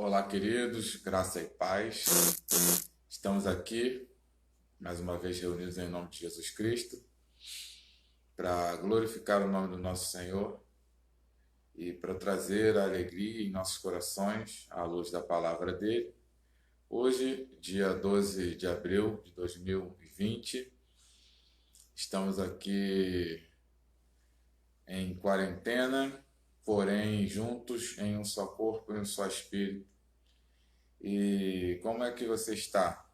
Olá, queridos, graça e paz. Estamos aqui, mais uma vez reunidos em nome de Jesus Cristo, para glorificar o nome do nosso Senhor e para trazer a alegria em nossos corações à luz da palavra dele. Hoje, dia 12 de abril de 2020, estamos aqui em quarentena, porém juntos em um só corpo e um só espírito. E como é que você está?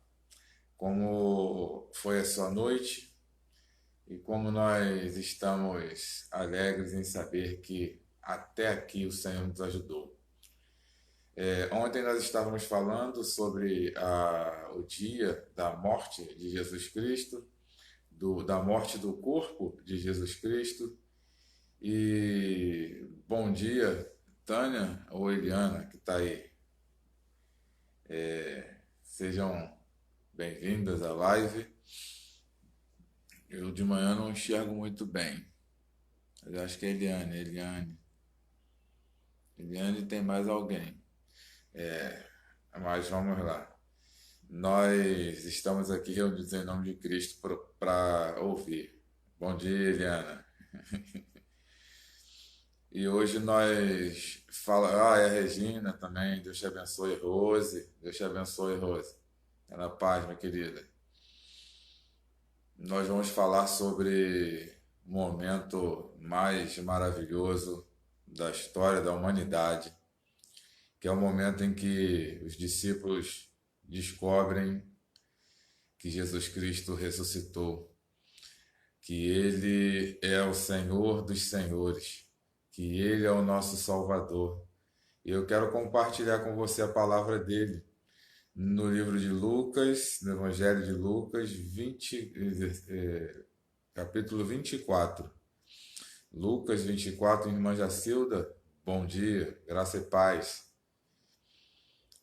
Como foi a sua noite e como nós estamos alegres em saber que até aqui o Senhor nos ajudou. Ontem nós estávamos falando sobre o dia da morte de Jesus Cristo, da morte do corpo de Jesus Cristo. E bom dia, Tânia ou Eliana, que está aí. Sejam bem-vindas à live. Eu de manhã não enxergo muito bem. Eu acho que é Eliane tem mais alguém. Mas vamos lá. Nós estamos aqui reunidos em nome de Cristo para ouvir. Bom dia, Eliana. E hoje nós é a Regina também. Deus te abençoe, Rose. Deus te abençoe, Rose. É na paz, minha querida. Nós vamos falar sobre o momento mais maravilhoso da história da humanidade, que é o momento em que os discípulos descobrem que Jesus Cristo ressuscitou, que Ele é o Senhor dos Senhores, que Ele é o nosso Salvador. E eu quero compartilhar com você a palavra dele no livro de Lucas, no Evangelho de Lucas, capítulo 24. Lucas 24, irmã Jacilda, bom dia, graça e paz.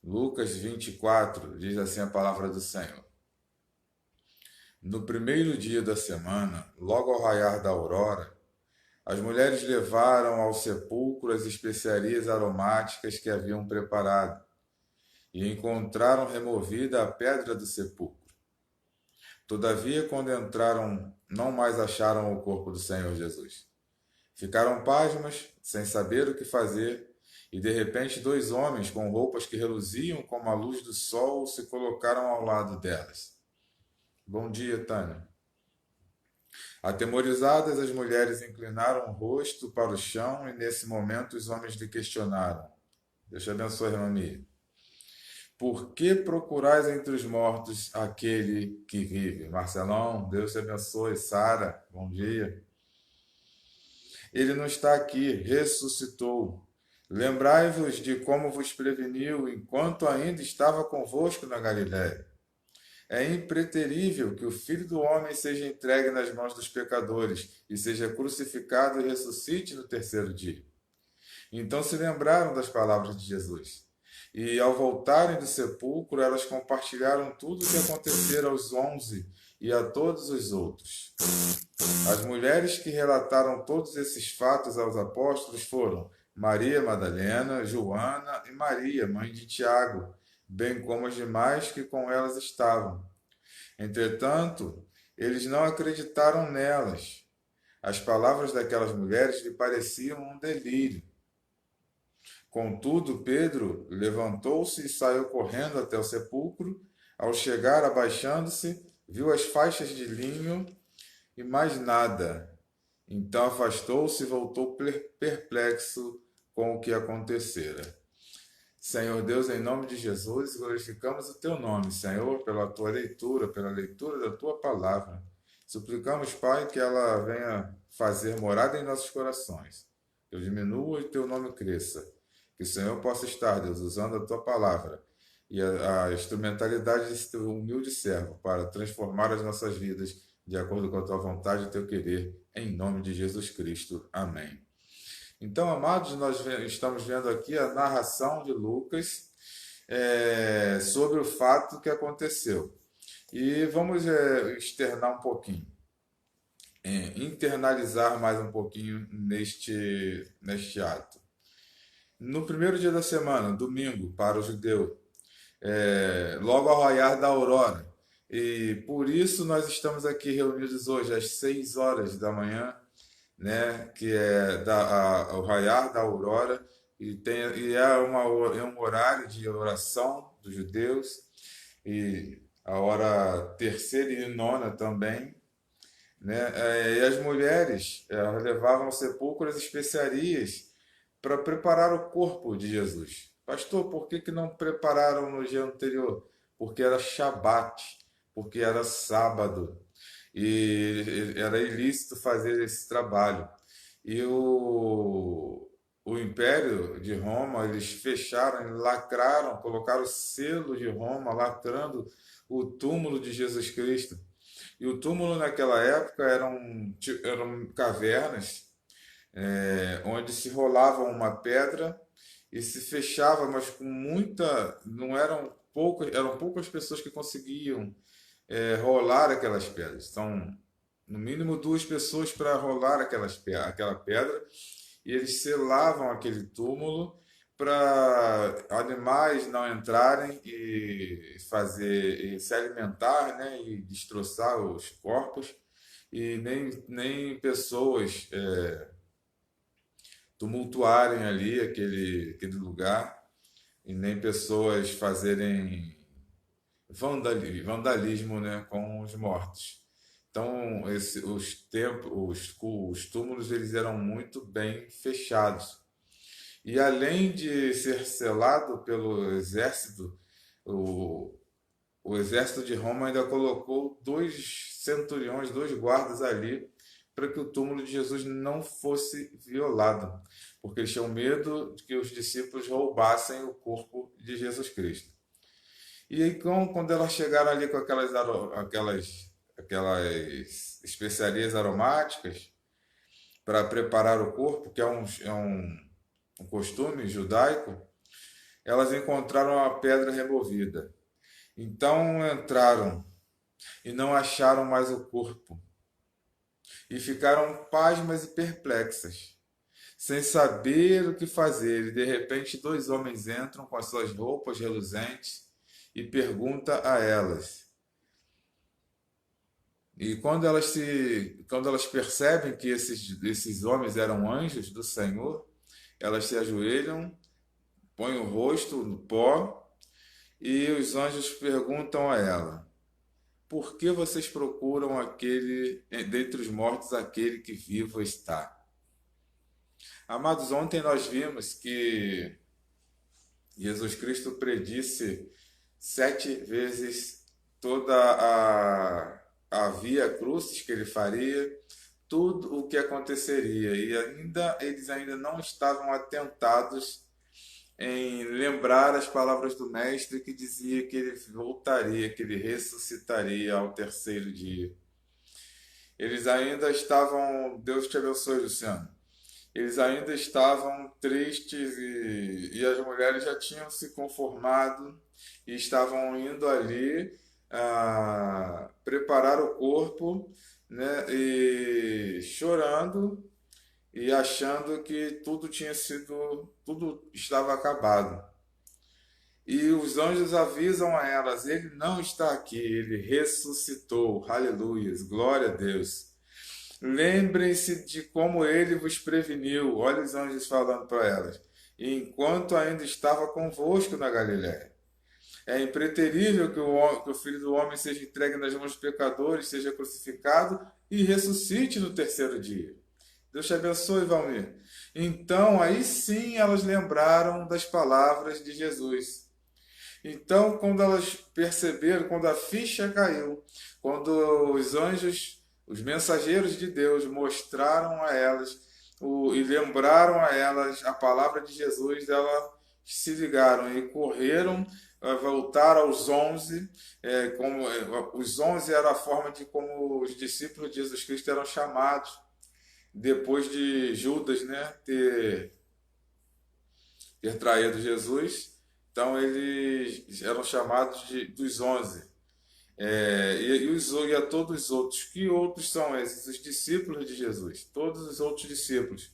Lucas 24, diz assim a palavra do Senhor. No primeiro dia da semana, logo ao raiar da aurora, as mulheres levaram ao sepulcro as especiarias aromáticas que haviam preparado e encontraram removida a pedra do sepulcro. Todavia, quando entraram, não mais acharam o corpo do Senhor Jesus. Ficaram pasmas, sem saber o que fazer, e de repente 2 homens com roupas que reluziam como a luz do sol se colocaram ao lado delas. Bom dia, Tânia. Atemorizadas, as mulheres inclinaram o rosto para o chão e nesse momento os homens lhe questionaram. Deus te abençoe, irmã Mia. Por que procurais entre os mortos aquele que vive? Marcelão, Deus te abençoe. Sara, bom dia. Ele não está aqui, ressuscitou. Lembrai-vos de como vos preveniu enquanto ainda estava convosco na Galiléia. É impreterível que o Filho do Homem seja entregue nas mãos dos pecadores e seja crucificado e ressuscite no terceiro dia. Então se lembraram das palavras de Jesus. E ao voltarem do sepulcro, elas compartilharam tudo o que acontecera aos 11 e a todos os outros. As mulheres que relataram todos esses fatos aos apóstolos foram Maria Madalena, Joana e Maria, mãe de Tiago, bem como as demais que com elas estavam. Entretanto, eles não acreditaram nelas. As palavras daquelas mulheres lhe pareciam um delírio. Contudo, Pedro levantou-se e saiu correndo até o sepulcro. Ao chegar, abaixando-se, viu as faixas de linho e mais nada. Então afastou-se e voltou perplexo com o que acontecera. Senhor Deus, em nome de Jesus, glorificamos o teu nome, Senhor, pela tua leitura, pela leitura da tua palavra. Suplicamos, Pai, que ela venha fazer morada em nossos corações. Que eu diminua e teu nome cresça. Que o Senhor possa estar, Deus, usando a tua palavra e a instrumentalidade desse teu humilde servo para transformar as nossas vidas de acordo com a tua vontade e o teu querer, em nome de Jesus Cristo. Amém. Então, amados, nós estamos vendo aqui a narração de Lucas sobre o fato que aconteceu. E vamos externar um pouquinho, internalizar mais um pouquinho neste ato. no primeiro dia da semana, domingo, para o judeu, logo ao raiar da aurora. E por isso nós estamos aqui reunidos hoje às 6 horas da manhã, né, que é o raiar da aurora, e é um horário de oração dos judeus, e a hora terceira e nona também, né? E as mulheres levavam ao sepulcro as especiarias para preparar o corpo de Jesus. Pastor, por que que não prepararam no dia anterior? Porque era Shabat, porque era sábado e era ilícito fazer esse trabalho. E o Império de Roma, eles fecharam, lacraram, colocaram o selo de Roma, lacrando o túmulo de Jesus Cristo. E o túmulo naquela época eram cavernas, onde se rolava uma pedra e se fechava, mas com muita, não eram poucas pessoas que conseguiam rolar aquelas pedras. Então, no mínimo duas pessoas para rolar aquela pedra, e eles selavam aquele túmulo para animais não entrarem e se alimentar, né, e destroçar os corpos, e nem pessoas tumultuarem ali aquele lugar, e nem pessoas fazerem vandalismo, né, com os mortos. Então, os túmulos eles eram muito bem fechados. E além de ser selado pelo exército, o, o exército de Roma ainda colocou dois centuriões, dois guardas ali, para que o túmulo de Jesus não fosse violado, porque eles tinham medo de que os discípulos roubassem o corpo de Jesus Cristo. E aí, quando elas chegaram ali com aquelas especiarias aromáticas para preparar o corpo, que um costume judaico, elas encontraram a pedra removida. Então entraram e não acharam mais o corpo, e ficaram pasmas e perplexas, sem saber o que fazer. E de repente, dois homens entram com as suas roupas reluzentes e pergunta a elas. E quando elas percebem que esses homens eram anjos do Senhor, elas se ajoelham, põem o rosto no pó, e os anjos perguntam a ela: por que vocês procuram dentre os mortos aquele que vivo está? Amados, ontem nós vimos que Jesus Cristo predisse 7 vezes toda a via crucis que ele faria, tudo o que aconteceria, e eles ainda não estavam atentados em lembrar as palavras do Mestre que dizia que ele voltaria, que ele ressuscitaria ao terceiro dia. Eles ainda estavam, Deus te abençoe, Luciano. Eles ainda estavam tristes e as mulheres já tinham se conformado e estavam indo ali preparar o corpo, né, e chorando e achando que tudo estava acabado. E os anjos avisam a elas: ele não está aqui, ele ressuscitou. Aleluias, glória a Deus. Lembrem-se de como ele vos preveniu. Olha os anjos falando para elas. Enquanto ainda estava convosco na Galiléia. É impreterível que o Filho do Homem seja entregue nas mãos dos pecadores, seja crucificado e ressuscite no terceiro dia. Deus te abençoe, Valmir. Então, aí sim elas lembraram das palavras de Jesus. Então, quando elas perceberam, quando a ficha caiu, quando os anjos, os mensageiros de Deus mostraram a elas e lembraram a elas a palavra de Jesus, elas se ligaram e correram a voltar aos 11, os 11 era a forma de como os discípulos de Jesus Cristo eram chamados, depois de Judas, né, ter traído Jesus. Então eles eram chamados dos 11. E a todos os outros. Que outros são esses? Os discípulos de Jesus. Todos os outros discípulos.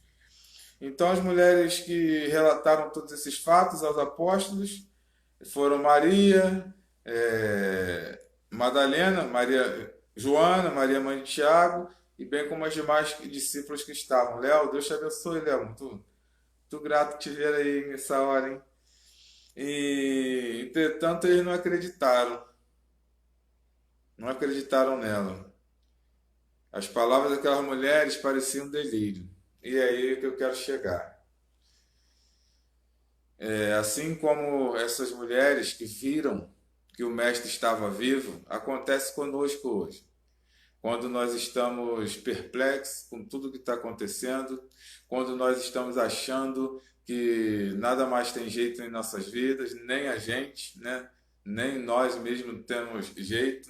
Então, as mulheres que relataram todos esses fatos aos apóstolos foram Maria, Madalena, Maria Joana, Maria mãe de Tiago, e bem como as demais discípulos que estavam. Léo, Deus te abençoe, Léo. Muito grato te ver aí nessa hora, hein? E, entretanto, eles não acreditaram nela. As palavras daquelas mulheres pareciam delírio. E é aí que eu quero chegar. Assim como essas mulheres que viram que o Mestre estava vivo, acontece conosco hoje. Quando nós estamos perplexos com tudo que está acontecendo, quando nós estamos achando que nada mais tem jeito em nossas vidas, nem a gente, né? Nem nós mesmos temos jeito.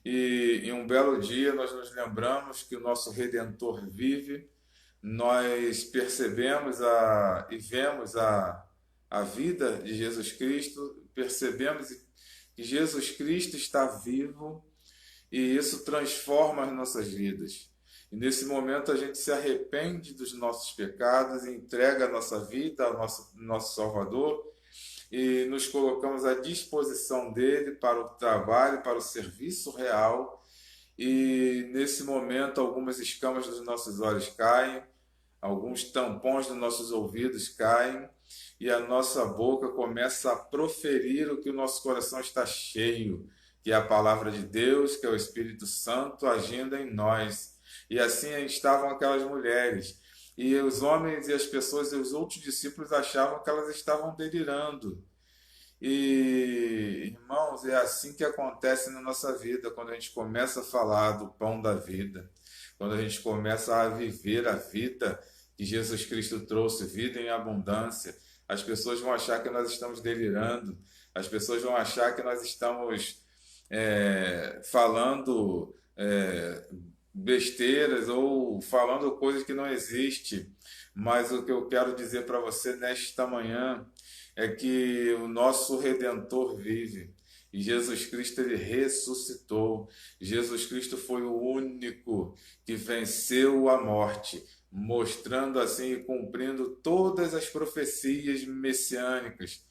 E em um belo dia nós nos lembramos que o nosso Redentor vive, nós percebemos e vemos a vida de Jesus Cristo, percebemos que Jesus Cristo está vivo e isso transforma as nossas vidas. E nesse momento a gente se arrepende dos nossos pecados e entrega a nossa vida ao nosso Salvador e nos colocamos à disposição dele para o trabalho, para o serviço real. E nesse momento algumas escamas dos nossos olhos caem, alguns tampões dos nossos ouvidos caem e a nossa boca começa a proferir o que o nosso coração está cheio, que é a palavra de Deus, que é o Espírito Santo agindo em nós. E assim estavam aquelas mulheres. E os homens e as pessoas e os outros discípulos achavam que elas estavam delirando. E, irmãos, é assim que acontece na nossa vida, quando a gente começa a falar do pão da vida, quando a gente começa a viver a vida que Jesus Cristo trouxe, vida em abundância. As pessoas vão achar que nós estamos delirando, as pessoas vão achar que nós estamos falando besteiras ou falando coisas que não existem. Mas o que eu quero dizer para você nesta manhã é que o nosso Redentor vive. E Jesus Cristo, ele ressuscitou. Jesus Cristo foi o único que venceu a morte, mostrando assim e cumprindo todas as profecias messiânicas,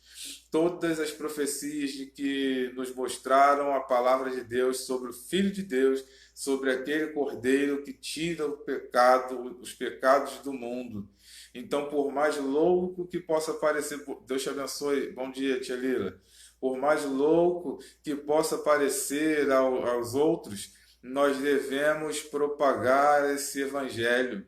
todas as profecias de que nos mostraram a palavra de Deus sobre o Filho de Deus, sobre aquele Cordeiro que tira os pecados do mundo. Então, por mais louco que possa parecer, Deus te abençoe, bom dia, tia Lila. Por mais louco que possa parecer aos outros, nós devemos propagar esse evangelho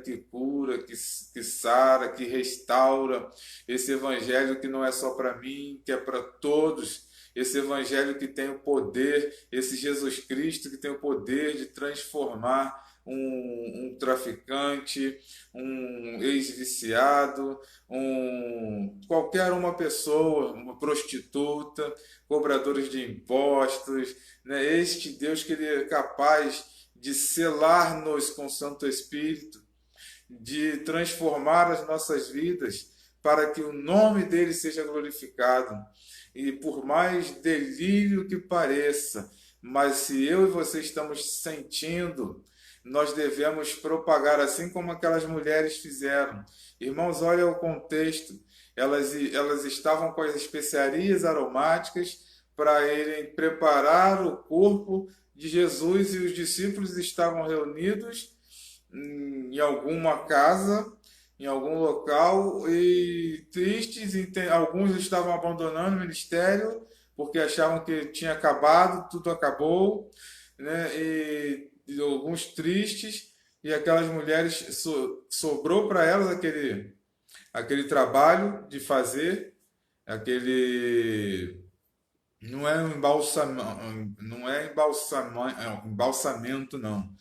que cura, que sara, que restaura, esse evangelho que não é só para mim, que é para todos, esse evangelho que tem o poder, esse Jesus Cristo que tem o poder de transformar um traficante, um ex-viciado, qualquer uma pessoa, uma prostituta, cobradores de impostos, né? Este Deus que ele é capaz de selar-nos com o Santo Espírito, de transformar as nossas vidas para que o nome dele seja glorificado. E por mais delírio que pareça, mas se eu e você estamos sentindo, nós devemos propagar assim como aquelas mulheres fizeram. Irmãos, olha o contexto. Elas estavam com as especiarias aromáticas para irem preparar o corpo de Jesus e os discípulos estavam reunidos em alguma casa, em algum local e tristes. Alguns estavam abandonando o ministério porque achavam que tinha acabado, tudo acabou, né? E alguns tristes e aquelas mulheres sobrou para elas aquele trabalho de fazer aquele não é um embalsamento não,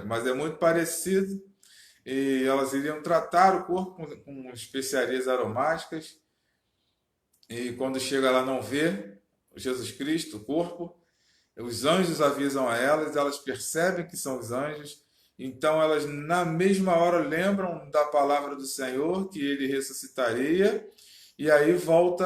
mas é muito parecido e elas iriam tratar o corpo com especiarias aromáticas e quando chega lá não vê Jesus Cristo, o corpo, os anjos avisam a elas, elas percebem que são os anjos, então elas na mesma hora lembram da palavra do Senhor, que ele ressuscitaria, e aí volta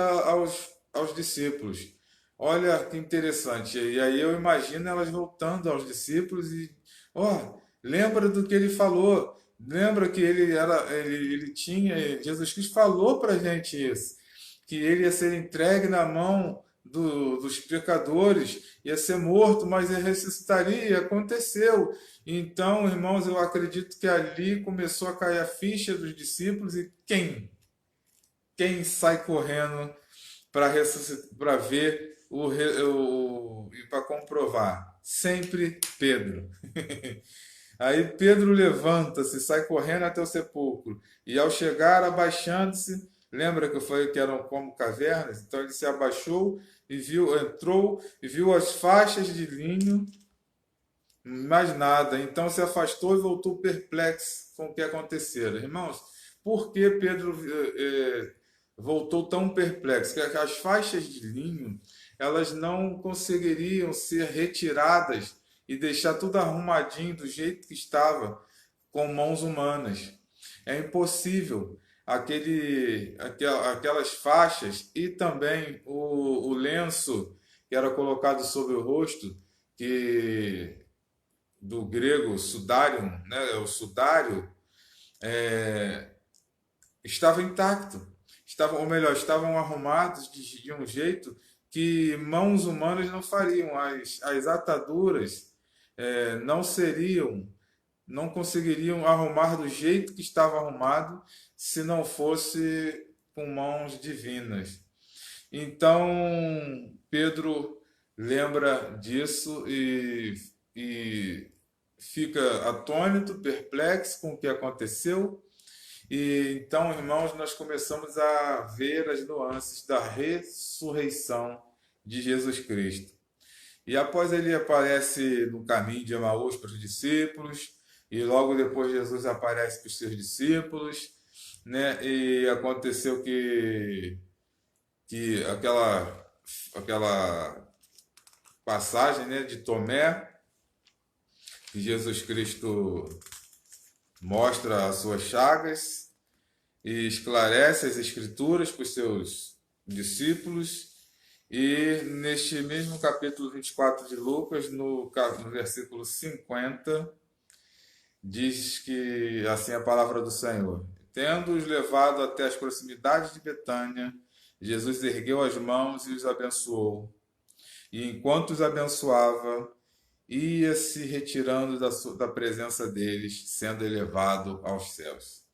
aos discípulos. Olha que interessante, e aí eu imagino elas voltando aos discípulos e, ó, lembra do que ele falou, Lembra que ele tinha, Jesus Cristo falou para a gente isso, que ele ia ser entregue na mão dos pecadores, ia ser morto, mas ele ressuscitaria, e aconteceu. Então, irmãos, eu acredito que ali começou a cair a ficha dos discípulos e quem sai correndo para para ver e para comprovar? Sempre Pedro. Aí Pedro levanta-se, sai correndo até o sepulcro, e ao chegar, abaixando-se, lembra que eu falei que eram como cavernas? Então ele se abaixou e viu, entrou e viu as faixas de linho, mais nada. Então se afastou e voltou perplexo com o que acontecera. Irmãos, por que Pedro voltou tão perplexo? Que as faixas de linho, elas não conseguiriam ser retiradas e deixar tudo arrumadinho do jeito que estava com mãos humanas. É impossível. Aquelas faixas e também o lenço que era colocado sobre o rosto, que do grego sudarium, né, o sudário, estava intacto. Ou melhor, estavam arrumados de um jeito que mãos humanas não fariam. As ataduras não seriam, não conseguiriam arrumar do jeito que estava arrumado se não fosse com mãos divinas. Então, Pedro lembra disso e fica atônito, perplexo com o que aconteceu. E então, irmãos, nós começamos a ver as nuances da ressurreição de Jesus Cristo. E após ele aparece no caminho de Emaús para os discípulos, e logo depois Jesus aparece para os seus discípulos, né? E aconteceu que aquela passagem, né, de Tomé, que Jesus Cristo mostra as suas chagas e esclarece as escrituras para os seus discípulos. E neste mesmo capítulo 24 de Lucas, no versículo 50, diz que assim é a palavra do Senhor: tendo-os levado até as proximidades de Betânia, Jesus ergueu as mãos e os abençoou. E enquanto os abençoava, ia se retirando da presença deles, sendo elevado aos céus.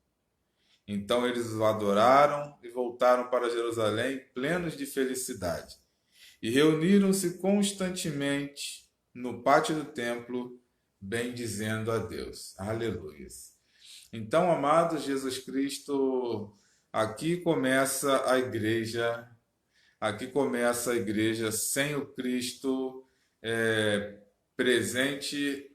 Então eles o adoraram e voltaram para Jerusalém plenos de felicidade. E reuniram-se constantemente no pátio do templo, bendizendo a Deus. Aleluia. Então, amados, Jesus Cristo, aqui começa a igreja. Aqui começa a igreja sem o Cristo presente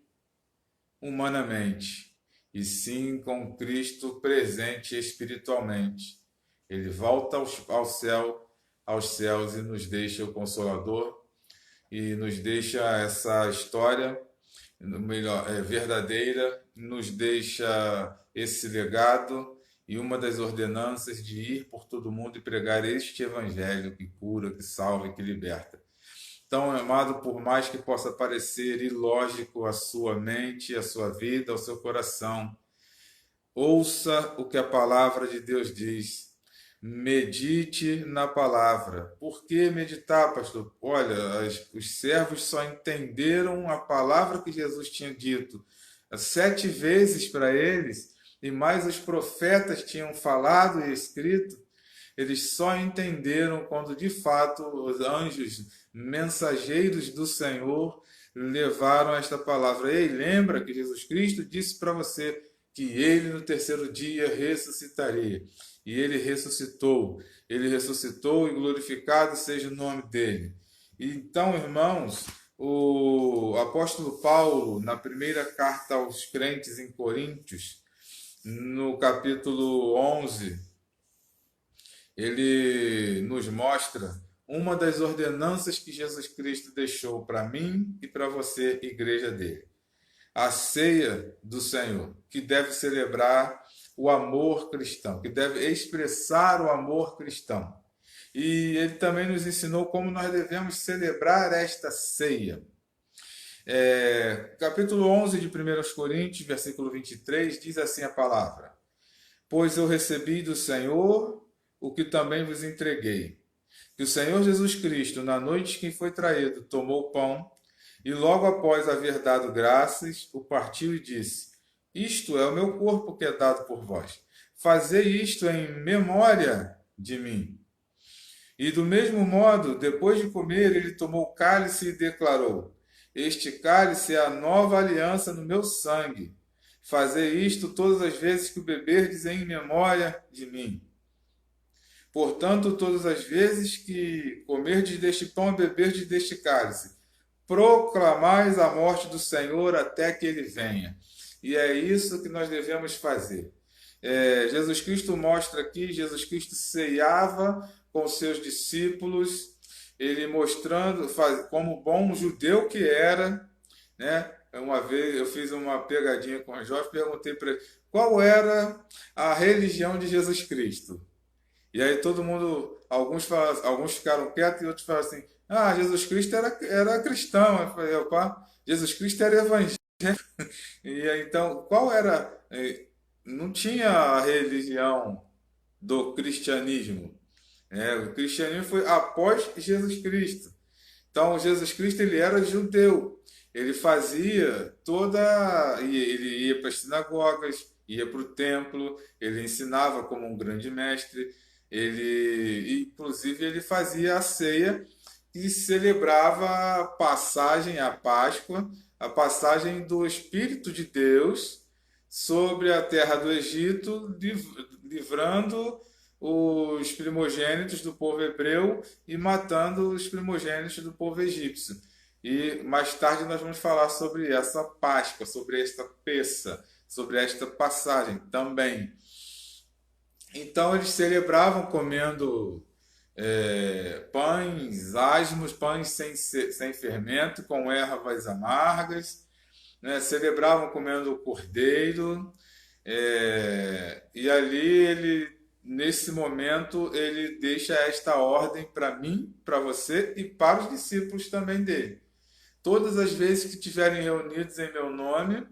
humanamente, e sim com Cristo presente espiritualmente. Ele volta aos céus e nos deixa o Consolador e nos deixa essa história melhor, verdadeira, nos deixa esse legado e uma das ordenanças de ir por todo mundo e pregar este evangelho que cura, que salva e que liberta. Então, amado, por mais que possa parecer ilógico à sua mente, à sua vida, ao seu coração, ouça o que a palavra de Deus diz. Medite na palavra. Por que meditar, pastor? Olha, os servos só entenderam a palavra que Jesus tinha dito 7 vezes para eles, e mais os profetas tinham falado e escrito. Eles só entenderam quando de fato os anjos mensageiros do Senhor levaram esta palavra. Ei, lembra que Jesus Cristo disse para você que ele no terceiro dia ressuscitaria. E ele ressuscitou. Ele ressuscitou e glorificado seja o nome dele. Então, irmãos, o apóstolo Paulo, na primeira carta aos crentes em Coríntios, no capítulo 11, ele nos mostra uma das ordenanças que Jesus Cristo deixou para mim e para você, igreja dele. A ceia do Senhor, que deve celebrar o amor cristão, que deve expressar o amor cristão. E ele também nos ensinou como nós devemos celebrar esta ceia. Capítulo 11 de 1 Coríntios, versículo 23, diz assim a palavra: Pois eu recebi do Senhor o que também vos entreguei, que o Senhor Jesus Cristo, na noite que foi traído, tomou o pão e logo após haver dado graças, o partiu e disse: Isto é o meu corpo que é dado por vós. Fazei isto em memória de mim. E do mesmo modo, depois de comer, ele tomou o cálice e declarou: Este cálice é a nova aliança no meu sangue. Fazei isto todas as vezes que o beberdes em memória de mim. Portanto, todas as vezes que comerdes deste pão e beberdes deste cálice, proclamais a morte do Senhor até que ele venha. E é isso que nós devemos fazer. Jesus Cristo mostra aqui, Jesus Cristo ceiava com seus discípulos, ele mostrando, como bom judeu que era, né? Uma vez eu fiz uma pegadinha com o Jorge, perguntei para ele qual era a religião de Jesus Cristo. E aí todo mundo, alguns ficaram quietos e outros falaram assim: Ah, Jesus Cristo era cristão. Eu falei: Opa, Jesus Cristo era evangélico. E aí, então, qual era? Não tinha a religião do cristianismo. O cristianismo foi após Jesus Cristo. Então, Jesus Cristo ele era judeu. Ele fazia toda. Ele ia para as sinagogas, ia para o templo, ele ensinava como um grande mestre. Inclusive, ele fazia a ceia e celebrava a passagem, a Páscoa, a passagem do Espírito de Deus sobre a terra do Egito, livrando os primogênitos do povo hebreu e matando os primogênitos do povo egípcio. E mais tarde nós vamos falar sobre essa Páscoa, sobre esta peça, sobre esta passagem também. Então eles celebravam comendo pães asmos, pães sem fermento, com ervas amargas, né? Celebravam comendo o cordeiro, e ali nesse momento, ele deixa esta ordem para mim, para você e para os discípulos também dele. Todas as vezes que estiverem reunidos em meu nome,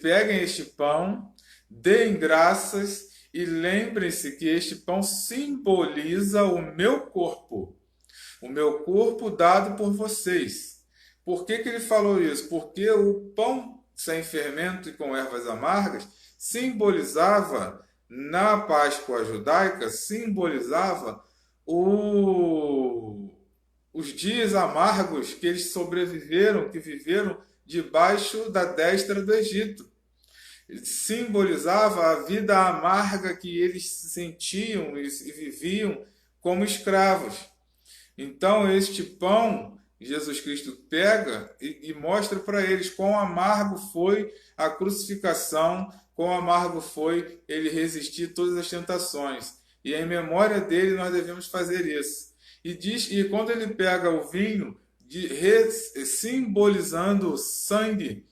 peguem este pão, deem graças e lembrem-se que este pão simboliza o meu corpo dado por vocês. Por que ele falou isso? Porque o pão sem fermento e com ervas amargas simbolizava, na Páscoa judaica, simbolizava os dias amargos que eles sobreviveram, que viveram debaixo da destra do Egito. Simbolizava a vida amarga que eles sentiam e viviam como escravos. Então, este pão, Jesus Cristo pega e mostra para eles quão amargo foi a crucificação, quão amargo foi ele resistir todas as tentações. E em memória dele nós devemos fazer isso. E quando ele pega o vinho, simbolizando o sangue,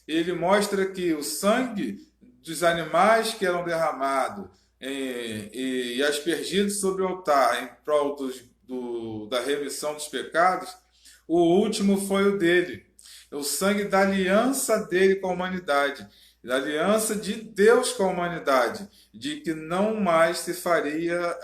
ele mostra que o sangue dos animais que eram derramados e aspergidos sobre o altar em prol da remissão dos pecados, o último foi o dele. O sangue da aliança dele com a humanidade, da aliança de Deus com a humanidade, de que não mais se faria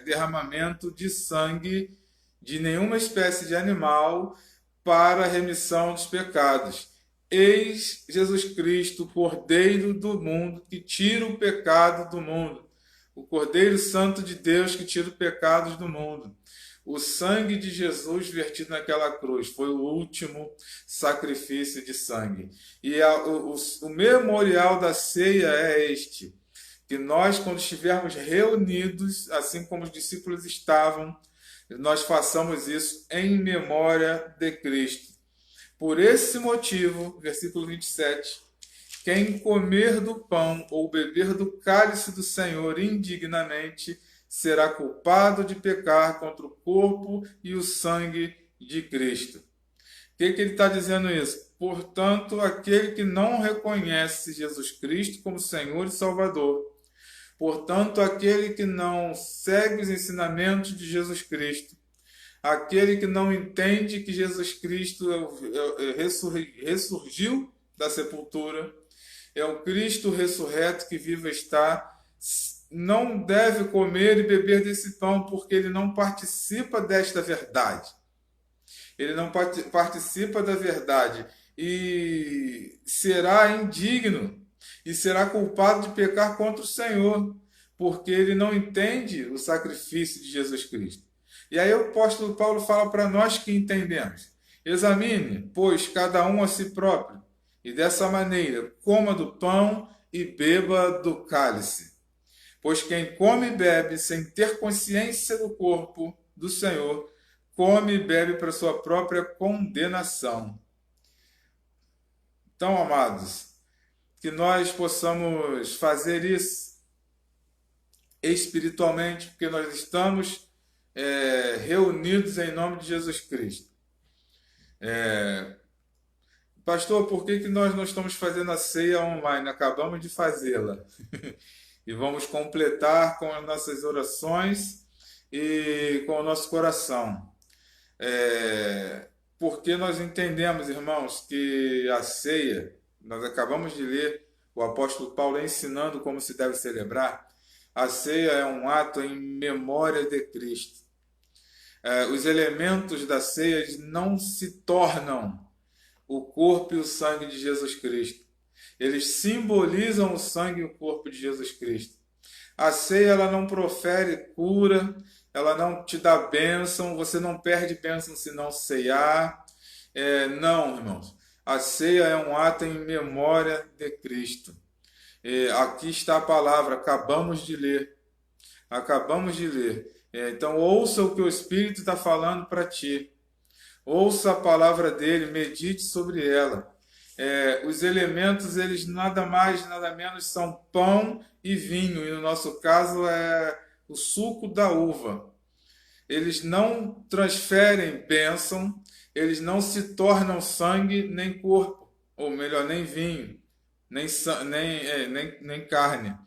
derramamento de sangue de nenhuma espécie de animal para a remissão dos pecados. Eis Jesus Cristo, Cordeiro do mundo, que tira o pecado do mundo. O Cordeiro Santo de Deus que tira os pecados do mundo. O sangue de Jesus vertido naquela cruz foi o último sacrifício de sangue. E o memorial da ceia é este, que nós, quando estivermos reunidos, assim como os discípulos estavam, nós façamos isso em memória de Cristo. Por esse motivo, versículo 27, quem comer do pão ou beber do cálice do Senhor indignamente será culpado de pecar contra o corpo e o sangue de Cristo. O que ele está dizendo isso? Portanto, aquele que não reconhece Jesus Cristo como Senhor e Salvador, portanto, aquele que não segue os ensinamentos de Jesus Cristo, aquele que não entende que Jesus Cristo ressurgiu da sepultura, é o Cristo ressurreto que vivo está, não deve comer e beber desse pão, porque ele não participa desta verdade. Ele não participa da verdade e será indigno e será culpado de pecar contra o Senhor, porque ele não entende o sacrifício de Jesus Cristo. E aí o apóstolo Paulo fala para nós que entendemos: examine, pois, cada um a si próprio, e dessa maneira coma do pão e beba do cálice. Pois quem come e bebe sem ter consciência do corpo do Senhor, come e bebe para sua própria condenação. Então, amados, que nós possamos fazer isso espiritualmente, porque nós estamos reunidos em nome de Jesus Cristo. Pastor, por que nós não estamos fazendo a ceia online? Acabamos de fazê-la. E vamos completar com as nossas orações e com o nosso coração. Porque nós entendemos, irmãos, que a ceia, nós acabamos de ler o apóstolo Paulo ensinando como se deve celebrar. A ceia é um ato em memória de Cristo. Os elementos da ceia não se tornam o corpo e o sangue de Jesus Cristo. Eles simbolizam o sangue e o corpo de Jesus Cristo. A ceia, ela não profere cura, ela não te dá bênção, você não perde bênção se não ceiar. Não, irmãos. A ceia é um ato em memória de Cristo. Aqui está a palavra, acabamos de ler. Acabamos de ler. Então, ouça o que o Espírito está falando para ti. Ouça a palavra dele, medite sobre ela. Os elementos, eles nada mais, nada menos são pão e vinho, e no nosso caso é o suco da uva. Eles não transferem bênção, eles não se tornam sangue nem corpo, ou melhor, nem vinho, nem carne.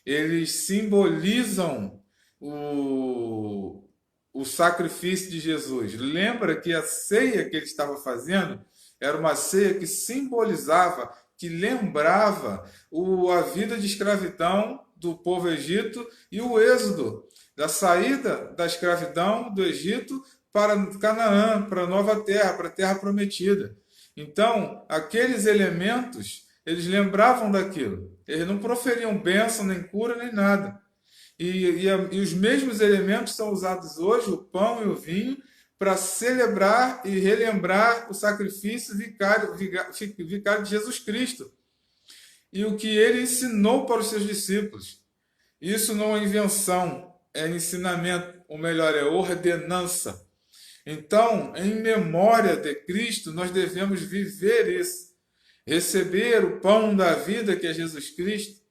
Eles simbolizam o sacrifício de Jesus. Lembra que a ceia que ele estava fazendo era uma ceia que simbolizava, que lembrava a vida de escravidão do povo egito e o êxodo, da saída da escravidão do Egito para Canaã, para a nova terra, para a terra prometida. Então, aqueles elementos, eles lembravam daquilo. Eles não proferiam bênção, nem cura, nem nada. E os mesmos elementos são usados hoje, o pão e o vinho, para celebrar e relembrar o sacrifício vicário de Jesus Cristo e o que ele ensinou para os seus discípulos. Isso não é invenção, é ensinamento, ou melhor, é ordenança. Então, em memória de Cristo, nós devemos viver isso, receber o pão da vida, que é Jesus Cristo,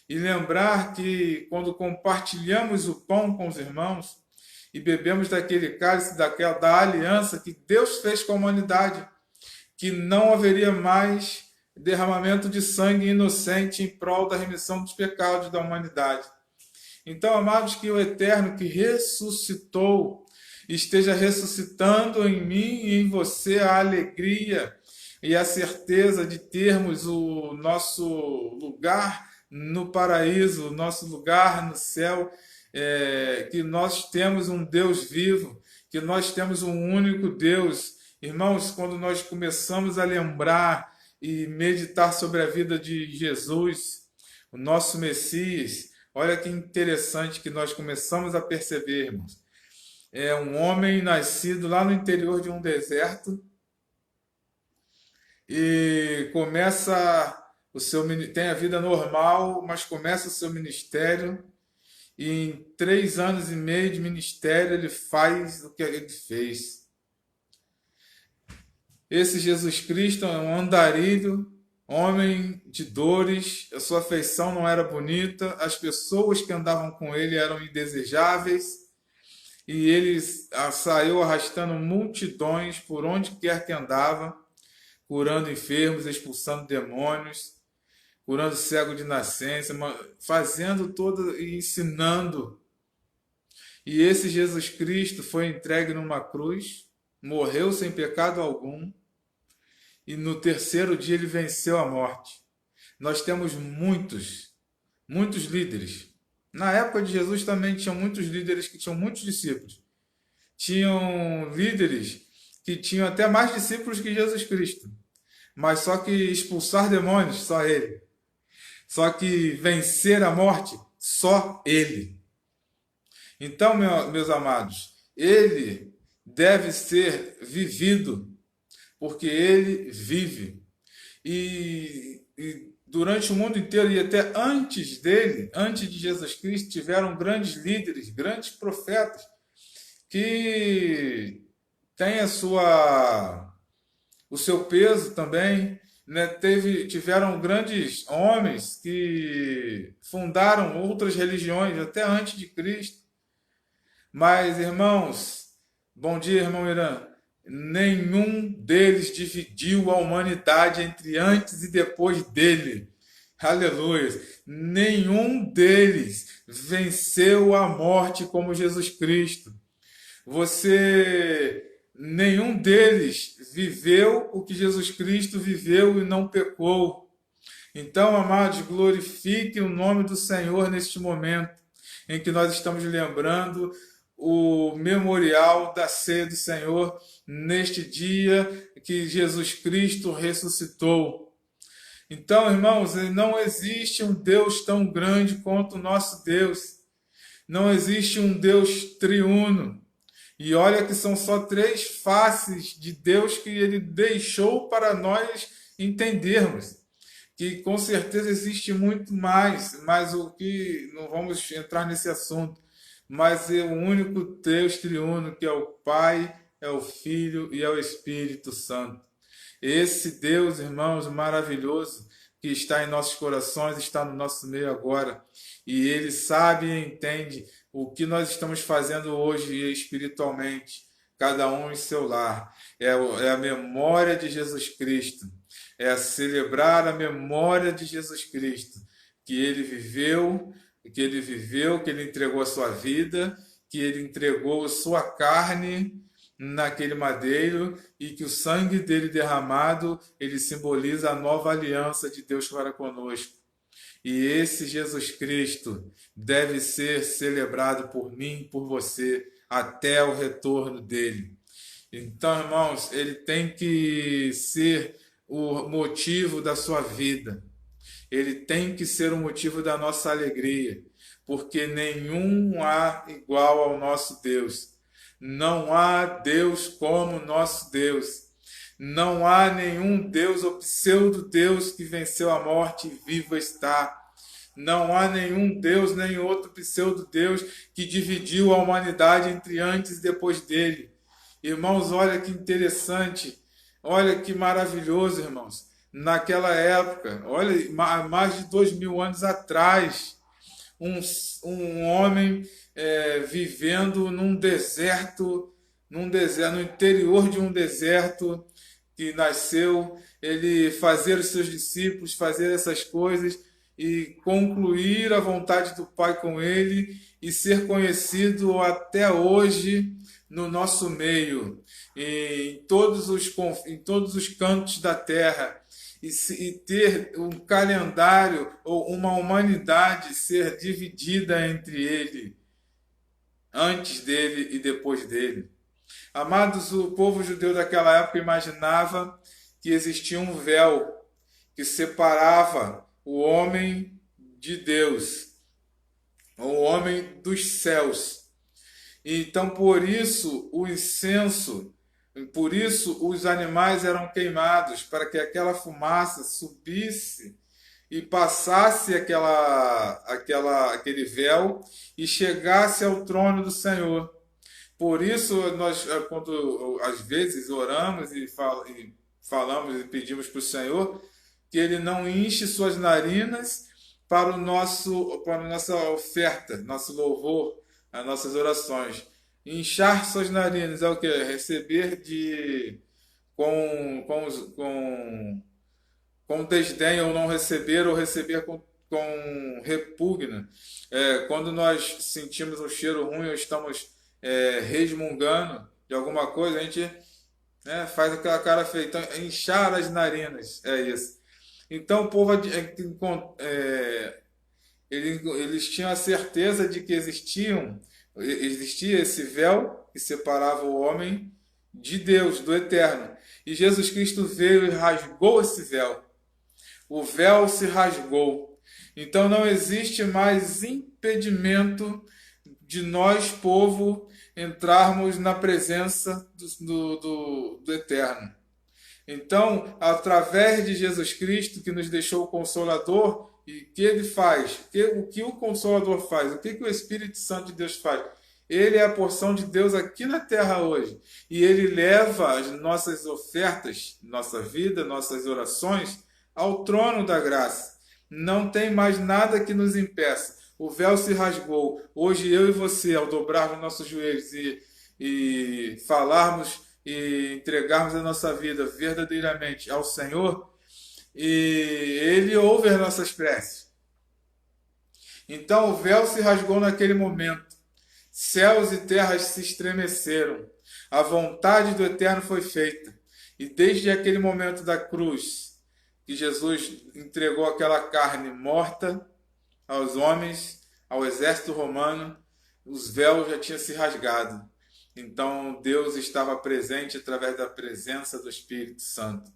e lembrar que quando compartilhamos o pão com os irmãos, e bebemos daquele cálice da aliança que Deus fez com a humanidade, que não haveria mais derramamento de sangue inocente em prol da remissão dos pecados da humanidade. Então, amados, que o Eterno que ressuscitou esteja ressuscitando em mim e em você a alegria e a certeza de termos o nosso lugar no paraíso, o nosso lugar no céu, que nós temos um Deus vivo, que nós temos um único Deus. Irmãos, quando nós começamos a lembrar e meditar sobre a vida de Jesus, o nosso Messias, olha que interessante que nós começamos a perceber, irmãos. É um homem nascido lá no interior de um deserto e tem a vida normal, mas começa o seu ministério. E em 3 anos e meio de ministério, ele faz o que ele fez. Esse Jesus Cristo é um andarilho, homem de dores, a sua feição não era bonita, as pessoas que andavam com ele eram indesejáveis, e ele saiu arrastando multidões por onde quer que andava, curando enfermos, expulsando demônios, curando cego de nascença, fazendo todo e ensinando. E esse Jesus Cristo foi entregue numa cruz, morreu sem pecado algum, e no terceiro dia ele venceu a morte. Nós temos muitos líderes. Na época de Jesus também tinham muitos líderes que tinham muitos discípulos. Tinham líderes que tinham até mais discípulos que Jesus Cristo. Mas só que expulsar demônios, só ele. Só que vencer a morte, só ele. Então, meus amados, ele deve ser vivido, porque ele vive. E durante o mundo inteiro, e até antes dele, antes de Jesus Cristo, tiveram grandes líderes, grandes profetas, que têm o seu peso também, né? Tiveram grandes homens que fundaram outras religiões até antes de Cristo. Mas, irmãos, bom dia, irmão Irã. Nenhum deles dividiu a humanidade entre antes e depois dele. Aleluia. Nenhum deles venceu a morte como Jesus Cristo. Nenhum deles viveu o que Jesus Cristo viveu e não pecou. Então, amados, glorifique o nome do Senhor neste momento em que nós estamos lembrando o memorial da ceia do Senhor, neste dia que Jesus Cristo ressuscitou. Então, irmãos, não existe um Deus tão grande quanto o nosso Deus. Não existe um Deus triuno. E olha que são só 3 faces de Deus que ele deixou para nós entendermos. Que com certeza existe muito mais, mas o que não vamos entrar nesse assunto. Mas é o único Deus triuno, que é o Pai, é o Filho e é o Espírito Santo. Esse Deus, irmãos, maravilhoso, que está em nossos corações, está no nosso meio agora. E Ele sabe e entende o que nós estamos fazendo hoje espiritualmente, cada um em seu lar. É a memória de Jesus Cristo. É celebrar a memória de Jesus Cristo, que Ele viveu, que Ele entregou a sua vida, que Ele entregou a sua carne naquele madeiro e que o sangue dele derramado, ele simboliza a nova aliança de Deus para conosco. E esse Jesus Cristo deve ser celebrado por mim e por você até o retorno dele. Então, irmãos, ele tem que ser o motivo da sua vida. Ele tem que ser o motivo da nossa alegria, porque nenhum há igual ao nosso Deus. Não há Deus como nosso Deus. Não há nenhum Deus ou pseudo-Deus que venceu a morte e vivo está. Não há nenhum Deus, nem outro pseudo-Deus que dividiu a humanidade entre antes e depois dele. Irmãos, olha que interessante, olha que maravilhoso, irmãos. Naquela época, olha, mais de 2000 anos atrás, um homem vivendo num deserto, no interior de um deserto, que nasceu, ele fazer os seus discípulos, fazer essas coisas e concluir a vontade do Pai com ele e ser conhecido até hoje no nosso meio, em todos os cantos da terra, e ter um calendário ou uma humanidade ser dividida entre ele, antes dele e depois dele. Amados, o povo judeu daquela época imaginava que existia um véu que separava o homem de Deus, o homem dos céus. Então, por isso, o incenso, por isso os animais eram queimados, para que aquela fumaça subisse e passasse aquele véu e chegasse ao trono do Senhor. Por isso, nós, quando às vezes oramos e falamos e pedimos para o Senhor que Ele não enche suas narinas para a nossa oferta, nosso louvor, as nossas orações. Inchar suas narinas é o que? Receber com desdém ou não receber, ou receber com repugna. Quando nós sentimos um cheiro ruim ou estamos resmungando de alguma coisa, a gente faz aquela cara feia. Então, inchar as narinas, é isso. Então, o povo, eles tinham a certeza de que existia esse véu que separava o homem de Deus, do eterno. E Jesus Cristo veio e rasgou esse véu. O véu se rasgou. Então não existe mais impedimento de nós, povo, entrarmos na presença do Eterno. Então, através de Jesus Cristo, que nos deixou o Consolador, e o que ele faz? O que o Consolador faz? O que o Espírito Santo de Deus faz? Ele é a porção de Deus aqui na terra hoje. E ele leva as nossas ofertas, nossa vida, nossas orações, ao trono da graça. Não tem mais nada que nos impeça. O véu se rasgou. Hoje eu e você, ao dobrarmos nossos joelhos e falarmos e entregarmos a nossa vida verdadeiramente ao Senhor, e Ele ouve as nossas preces. Então o véu se rasgou naquele momento. Céus e terras se estremeceram. A vontade do Eterno foi feita. E desde aquele momento da cruz, que Jesus entregou aquela carne morta aos homens, ao exército romano, os véus já tinham se rasgado. Então Deus estava presente através da presença do Espírito Santo.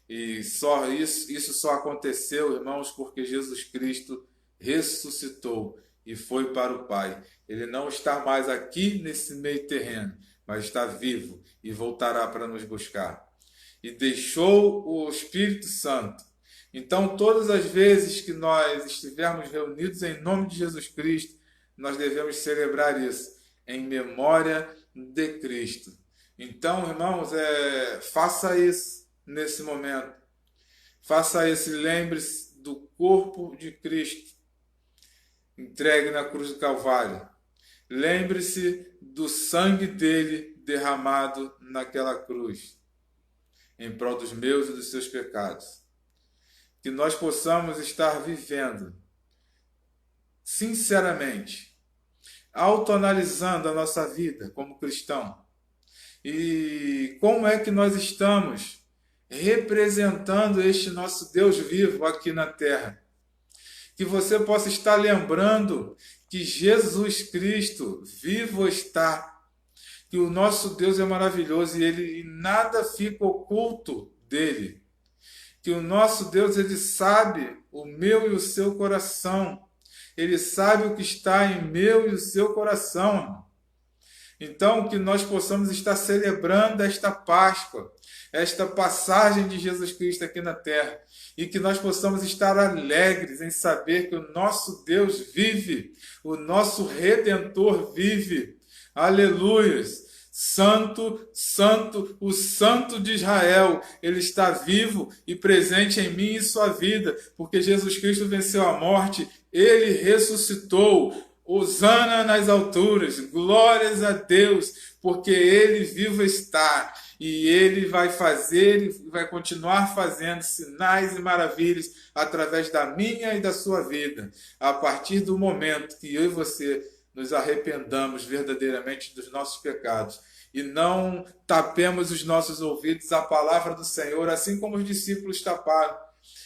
E só isso só aconteceu, irmãos, porque Jesus Cristo ressuscitou e foi para o Pai. Ele não está mais aqui nesse meio terreno, mas está vivo e voltará para nos buscar. E deixou o Espírito Santo. Então, todas as vezes que nós estivermos reunidos em nome de Jesus Cristo, nós devemos celebrar isso, em memória de Cristo. Então, irmãos, faça isso nesse momento. Faça isso, lembre-se do corpo de Cristo entregue na cruz do Calvário. Lembre-se do sangue dele derramado naquela cruz, em prol dos meus e dos seus pecados. Que nós possamos estar vivendo, sinceramente, autoanalisando a nossa vida como cristão. E como é que nós estamos representando este nosso Deus vivo aqui na terra. Que você possa estar lembrando que Jesus Cristo vivo está, que o nosso Deus é maravilhoso e nada fica oculto dele. Que o nosso Deus, ele sabe o meu e o seu coração. Ele sabe o que está em meu e o seu coração. Então, que nós possamos estar celebrando esta Páscoa, esta passagem de Jesus Cristo aqui na terra, e que nós possamos estar alegres em saber que o nosso Deus vive, o nosso Redentor vive. Aleluias! Santo, Santo, o Santo de Israel, ele está vivo e presente em mim e sua vida, porque Jesus Cristo venceu a morte, ele ressuscitou. Hosana nas alturas, glórias a Deus, porque ele vivo está, e ele vai fazer e vai continuar fazendo sinais e maravilhas através da minha e da sua vida, a partir do momento que eu e você nos arrependamos verdadeiramente dos nossos pecados e não tapemos os nossos ouvidos à palavra do Senhor, assim como os discípulos taparam.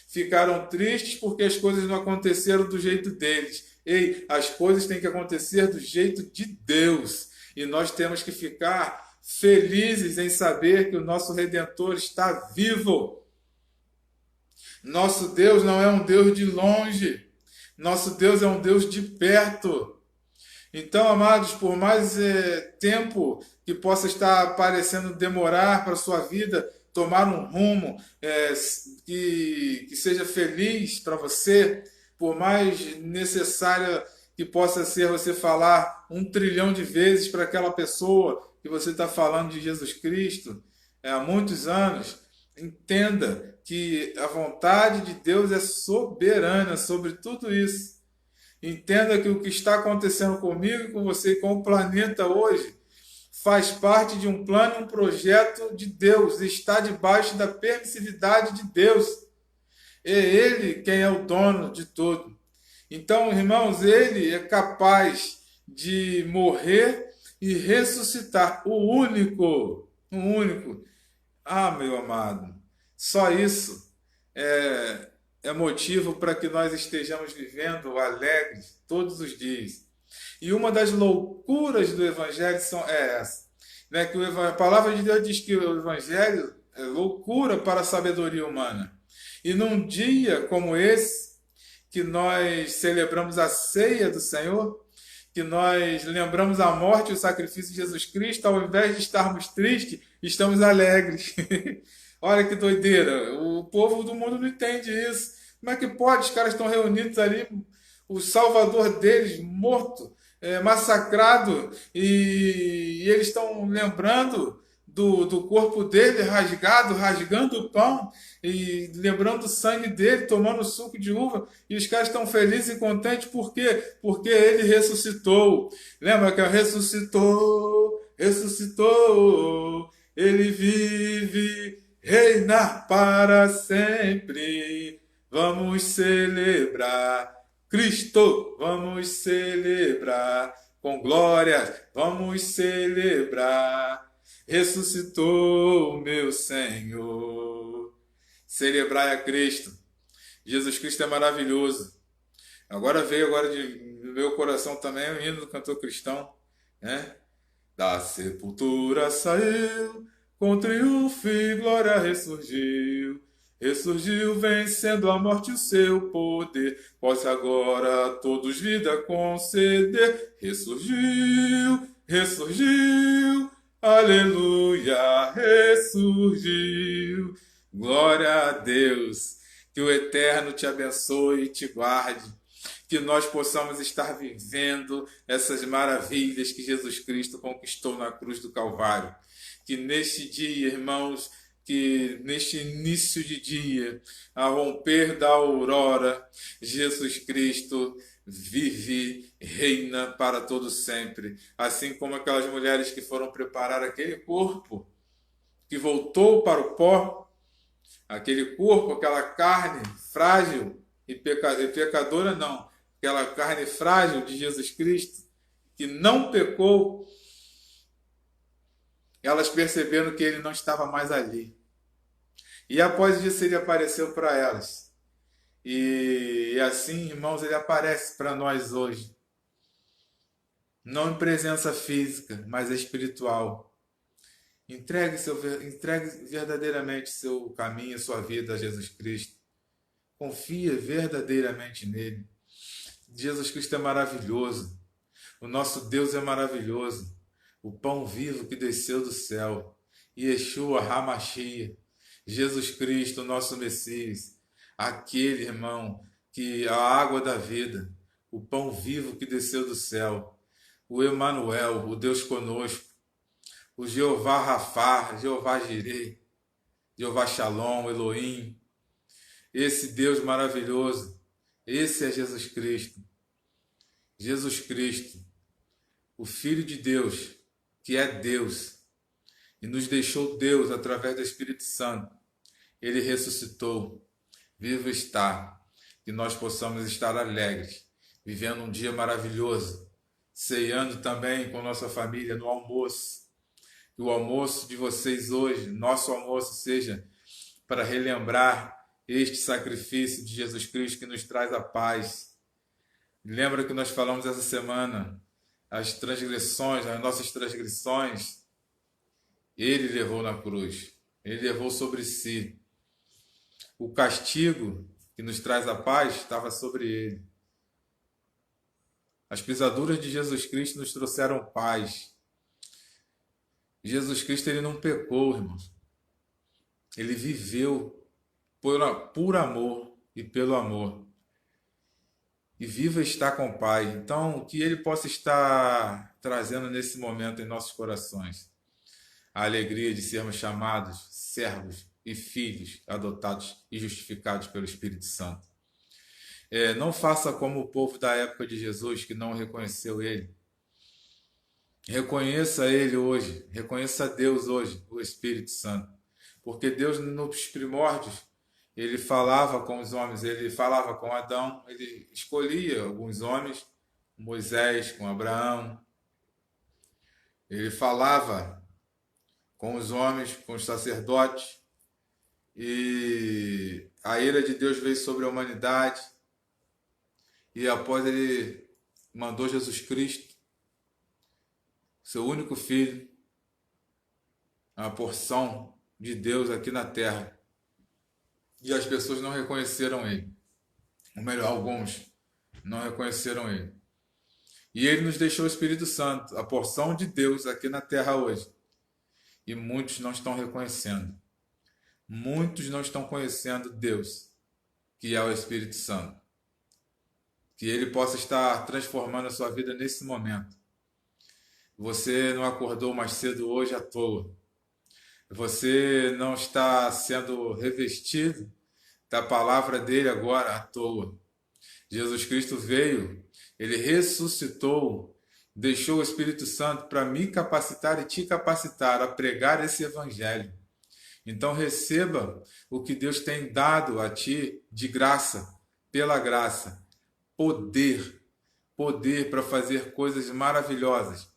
Ficaram tristes porque as coisas não aconteceram do jeito deles. Ei, as coisas têm que acontecer do jeito de Deus. E nós temos que ficar felizes em saber que o nosso Redentor está vivo. Nosso Deus não é um Deus de longe. Nosso Deus é um Deus de perto. Então, amados, por mais tempo que possa estar parecendo demorar para a sua vida tomar um rumo que seja feliz para você, por mais necessária que possa ser você falar 1 trilhão de vezes para aquela pessoa que você está falando de Jesus Cristo há muitos anos, entenda que a vontade de Deus é soberana sobre tudo isso. Entenda que o que está acontecendo comigo e com você e com o planeta hoje faz parte de um plano, um projeto de Deus, está debaixo da permissividade de Deus. É Ele quem é o dono de tudo. Então, irmãos, ele é capaz de morrer e ressuscitar. O único. Ah, meu amado, só isso é motivo para que nós estejamos vivendo alegres todos os dias. E uma das loucuras do Evangelho é essa, né? Que a palavra de Deus diz que o Evangelho é loucura para a sabedoria humana. E num dia como esse, que nós celebramos a ceia do Senhor, que nós lembramos a morte e o sacrifício de Jesus Cristo, ao invés de estarmos tristes, estamos alegres. Olha que doideira, o povo do mundo não entende isso. Como é que pode? Os caras estão reunidos ali, o Salvador deles morto, massacrado, e eles estão lembrando do corpo dele rasgado, rasgando o pão, e lembrando do sangue dele, tomando suco de uva, e os caras estão felizes e contentes, por quê? Porque ele ressuscitou. Lembra que ressuscitou, ressuscitou, ele vive, reina para sempre. Vamos celebrar Cristo, vamos celebrar com glória, vamos celebrar. Ressuscitou meu Senhor. Celebrai a Cristo. Jesus Cristo é maravilhoso. Agora veio no meu coração também o hino do cantor cristão, né? Da sepultura saiu, com triunfo e glória ressurgiu. Ressurgiu vencendo a morte o seu poder, possa agora a todos vida conceder. Ressurgiu, ressurgiu, aleluia, ressurgiu. Glória a Deus, que o Eterno te abençoe e te guarde, que nós possamos estar vivendo essas maravilhas que Jesus Cristo conquistou na cruz do Calvário. Que neste dia, irmãos, que neste início de dia, a romper da aurora, Jesus Cristo vive, reina para todo sempre. Assim como aquelas mulheres que foram preparar aquele corpo, que voltou para o pó, aquele corpo, aquela carne frágil e pecadora, não. Aquela carne frágil de Jesus Cristo, que não pecou, elas perceberam que ele não estava mais ali. E após isso ele apareceu para elas. E assim, irmãos, ele aparece para nós hoje. Não em presença física, mas espiritual. Entregue verdadeiramente seu caminho, sua vida a Jesus Cristo. Confia verdadeiramente nele. Jesus Cristo é maravilhoso. O nosso Deus é maravilhoso. O pão vivo que desceu do céu. Yeshua HaMashiach. Jesus Cristo, nosso Messias. Aquele, irmão, que a água da vida. O pão vivo que desceu do céu. O Emanuel, o Deus conosco. O Jeová Rafá, Jeová Jireh. Jeová Shalom, Elohim. Esse Deus maravilhoso. Esse é Jesus Cristo. Jesus Cristo, o Filho de Deus, que é Deus, e nos deixou Deus através do Espírito Santo. Ele ressuscitou, vivo está, que nós possamos estar alegres, vivendo um dia maravilhoso, ceando também com nossa família no almoço. Que o almoço de vocês hoje, nosso almoço, seja para relembrar este sacrifício de Jesus Cristo que nos traz a paz. Lembra que nós falamos essa semana, as nossas transgressões, ele levou na cruz, ele levou sobre si. O castigo que nos traz a paz estava sobre ele. As pisaduras de Jesus Cristo nos trouxeram paz. Jesus Cristo, ele não pecou, irmãos. Ele viveu por amor e pelo amor. E viva está com o Pai. Então, que ele possa estar trazendo nesse momento em nossos corações a alegria de sermos chamados servos e filhos adotados e justificados pelo Espírito Santo. Não faça como o povo da época de Jesus que não reconheceu ele. Reconheça ele hoje, reconheça Deus hoje, o Espírito Santo. Porque Deus, nos primórdios, ele falava com os homens, ele falava com Adão, ele escolhia alguns homens, Moisés com Abraão, ele falava com os homens, com os sacerdotes, e a ira de Deus veio sobre a humanidade, e após ele mandou Jesus Cristo, seu único filho, a porção de Deus aqui na terra. E as pessoas não reconheceram ele. Ou melhor, alguns não reconheceram ele. E ele nos deixou o Espírito Santo, a porção de Deus aqui na terra hoje. E muitos não estão reconhecendo. Muitos não estão conhecendo Deus, que é o Espírito Santo. Que ele possa estar transformando a sua vida nesse momento. Você não acordou mais cedo hoje à toa. Você não está sendo revestido da palavra dele agora à toa. Jesus Cristo veio, ele ressuscitou, deixou o Espírito Santo para me capacitar e te capacitar a pregar esse evangelho. Então receba o que Deus tem dado a ti de graça, pela graça. Poder para fazer coisas maravilhosas.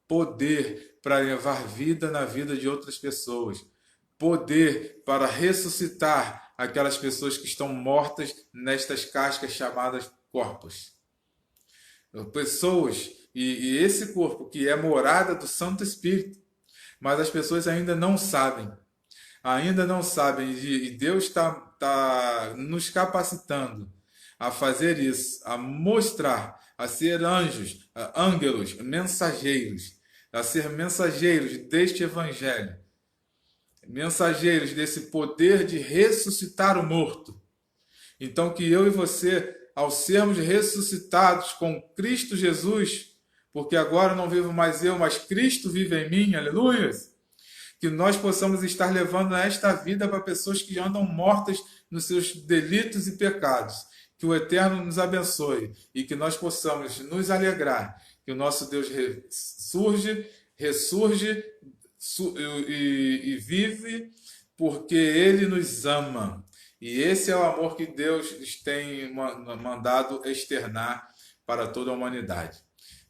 Poder para levar vida na vida de outras pessoas. Poder para ressuscitar aquelas pessoas que estão mortas nestas cascas chamadas corpos. Pessoas, e esse corpo que é morada do Santo Espírito, mas as pessoas ainda não sabem. Ainda não sabem, e Deus está nos capacitando a fazer isso, a mostrar, a ser anjos, ângelos, mensageiros, a ser mensageiros deste evangelho, mensageiros desse poder de ressuscitar o morto. Então que eu e você, ao sermos ressuscitados com Cristo Jesus, porque agora não vivo mais eu, mas Cristo vive em mim, aleluia, que nós possamos estar levando esta vida para pessoas que andam mortas nos seus delitos e pecados. Que o Eterno nos abençoe e que nós possamos nos alegrar, que o nosso Deus ressurge e vive, porque Ele nos ama. E esse é o amor que Deus tem mandado externar para toda a humanidade.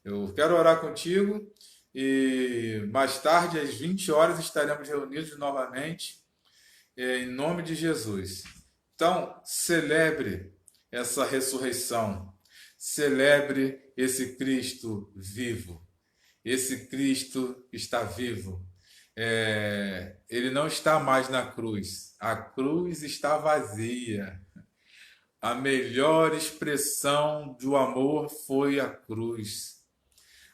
Eu quero orar contigo e mais tarde, às 20 horas, estaremos reunidos novamente, em nome de Jesus. Então, celebre essa ressurreição. Celebre esse Cristo vivo. Esse Cristo está vivo. Ele não está mais na cruz. A cruz está vazia. A melhor expressão do amor foi a cruz.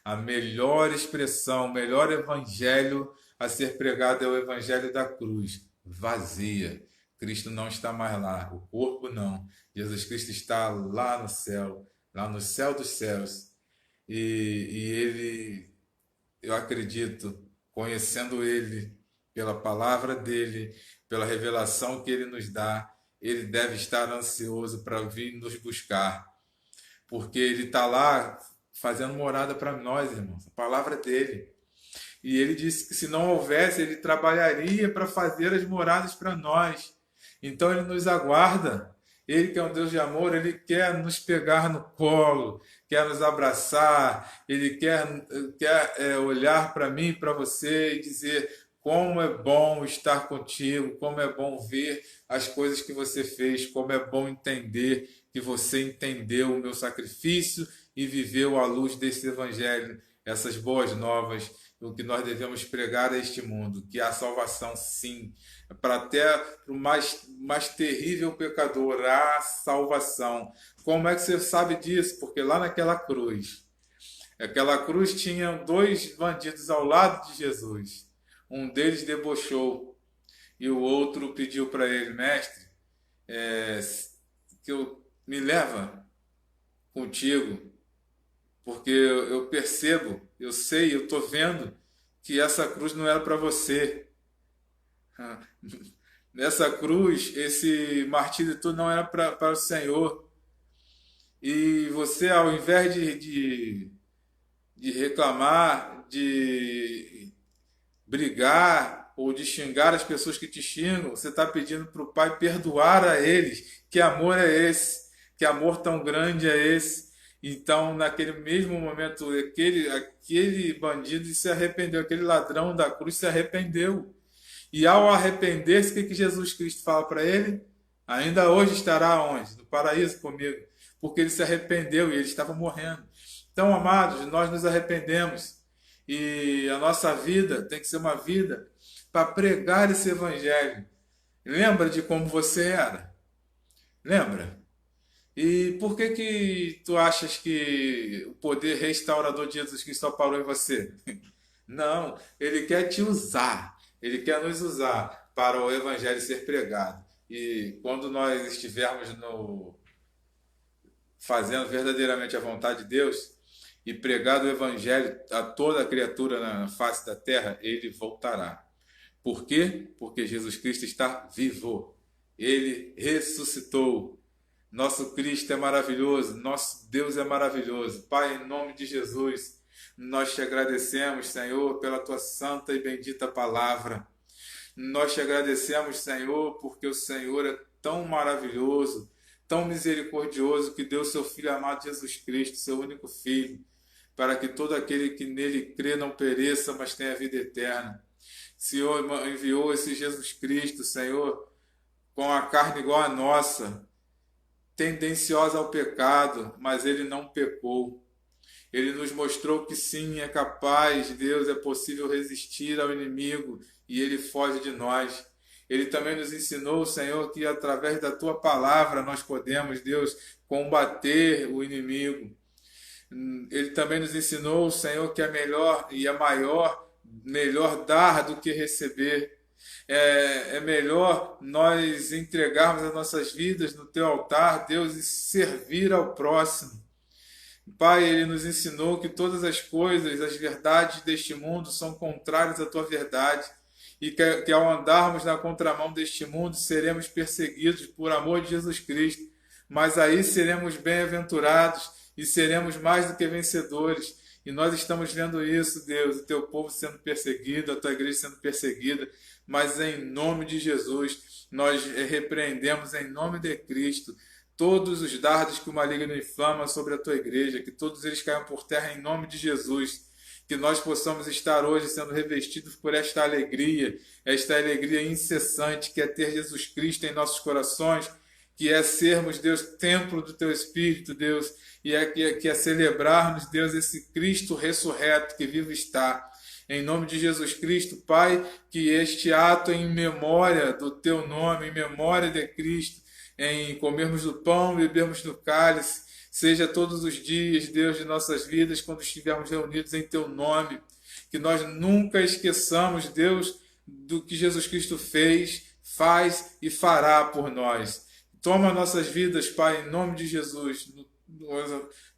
A melhor expressão, o melhor evangelho a ser pregado é o evangelho da cruz. Vazia. Cristo não está mais lá, o corpo não. Jesus Cristo está lá no céu dos céus. E Ele, eu acredito, conhecendo Ele, pela palavra dEle, pela revelação que Ele nos dá, Ele deve estar ansioso para vir nos buscar. Porque Ele está lá fazendo morada para nós, irmãos. A palavra dEle. E Ele disse que se não houvesse, Ele trabalharia para fazer as moradas para nós. Então Ele nos aguarda. Ele que é um Deus de amor, Ele quer nos pegar no colo, quer nos abraçar, Ele quer olhar para mim, para você e dizer como é bom estar contigo, como é bom ver as coisas que você fez, como é bom entender que você entendeu o meu sacrifício e viveu à luz desse evangelho, essas boas novas, o que nós devemos pregar a este mundo, que há salvação sim, para até o mais terrível pecador, há salvação. Como é que você sabe disso? Porque lá naquela cruz tinha dois bandidos ao lado de Jesus. Um deles debochou e o outro pediu para ele: mestre, que eu me leva contigo, porque eu percebo, eu sei, eu estou vendo que essa cruz não era para você. Nessa cruz, esse martírio todo não era para o Senhor. E você, ao invés de reclamar, de brigar, ou de xingar as pessoas que te xingam, você está pedindo para o Pai perdoar a eles. Que amor é esse? Que amor tão grande é esse? Então, naquele mesmo momento, aquele bandido se arrependeu, aquele ladrão da cruz se arrependeu. E ao arrepender-se, o que Jesus Cristo fala para ele? Ainda hoje estará onde? No paraíso comigo. Porque ele se arrependeu e ele estava morrendo. Então, amados, nós nos arrependemos. E a nossa vida tem que ser uma vida para pregar esse evangelho. Lembra de como você era? Lembra? E por que que tu achas que o poder restaurador de Jesus Cristo só parou em você? Não, ele quer te usar. Ele quer nos usar para o evangelho ser pregado. E quando nós estivermos fazendo verdadeiramente a vontade de Deus e pregar o evangelho a toda criatura na face da terra, ele voltará. Por quê? Porque Jesus Cristo está vivo. Ele ressuscitou. Nosso Cristo é maravilhoso, nosso Deus é maravilhoso. Pai, em nome de Jesus, nós te agradecemos, Senhor, pela tua santa e bendita palavra. Nós te agradecemos, Senhor, porque o Senhor é tão maravilhoso, tão misericordioso, que deu seu Filho amado Jesus Cristo, seu único Filho, para que todo aquele que nele crê não pereça, mas tenha vida eterna. O Senhor enviou esse Jesus Cristo, Senhor, com a carne igual à nossa, tendenciosa ao pecado, mas ele não pecou. Ele nos mostrou que sim, é capaz, Deus, é possível resistir ao inimigo e ele foge de nós. Ele também nos ensinou, Senhor, que através da tua palavra nós podemos, Deus, combater o inimigo. Ele também nos ensinou, Senhor, que é melhor e é melhor dar do que receber. É melhor nós entregarmos as nossas vidas no teu altar, Deus, e servir ao próximo. Pai, ele nos ensinou que todas as coisas, as verdades deste mundo são contrárias à tua verdade e que ao andarmos na contramão deste mundo seremos perseguidos por amor de Jesus Cristo, mas aí seremos bem-aventurados e seremos mais do que vencedores. E nós estamos vendo isso, Deus, o teu povo sendo perseguido, a tua igreja sendo perseguida, mas em nome de Jesus, nós repreendemos em nome de Cristo todos os dardos que o maligno inflama sobre a tua igreja, que todos eles caiam por terra em nome de Jesus, que nós possamos estar hoje sendo revestidos por esta alegria incessante, que é ter Jesus Cristo em nossos corações, que é sermos, Deus, templo do teu Espírito, Deus, que é celebrarmos, Deus, esse Cristo ressurreto que vivo está. Em nome de Jesus Cristo, Pai, que este ato em memória do teu nome, em memória de Cristo, em comermos do pão, bebermos do cálice, seja todos os dias, Deus, de nossas vidas, quando estivermos reunidos em teu nome, que nós nunca esqueçamos, Deus, do que Jesus Cristo fez, faz e fará por nós. Toma nossas vidas, Pai, em nome de Jesus.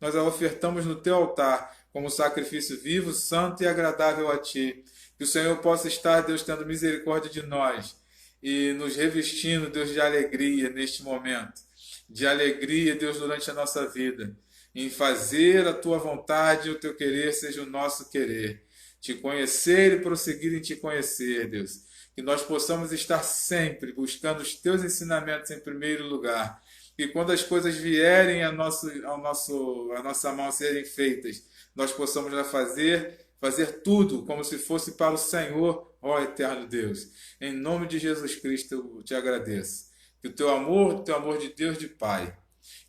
Nós a ofertamos no teu altar como sacrifício vivo, santo e agradável a ti. Que o Senhor possa estar, Deus, tendo misericórdia de nós e nos revestindo, Deus, de alegria neste momento. De alegria, Deus, durante a nossa vida. Em fazer a tua vontade e o teu querer seja o nosso querer. Te conhecer e prosseguir em te conhecer, Deus. Que nós possamos estar sempre buscando os teus ensinamentos em primeiro lugar. E quando as coisas vierem a nossa mão serem feitas, nós possamos fazer tudo como se fosse para o Senhor, ó eterno Deus. Em nome de Jesus Cristo eu te agradeço. Que o teu amor de Deus de Pai,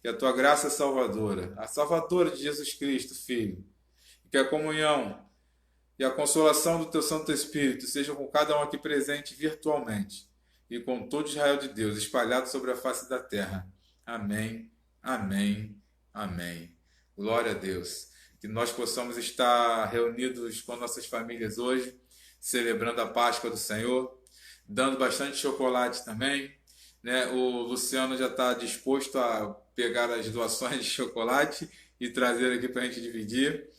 que a tua graça salvadora, a salvadora de Jesus Cristo, Filho, que a comunhão e a consolação do teu Santo Espírito sejam com cada um aqui presente virtualmente e com todo Israel de Deus espalhado sobre a face da terra. Amém, amém, amém. Glória a Deus. Que nós possamos estar reunidos com nossas famílias hoje, celebrando a Páscoa do Senhor, dando bastante chocolate também, né? O Luciano já está disposto a pegar as doações de chocolate e trazer aqui para a gente dividir.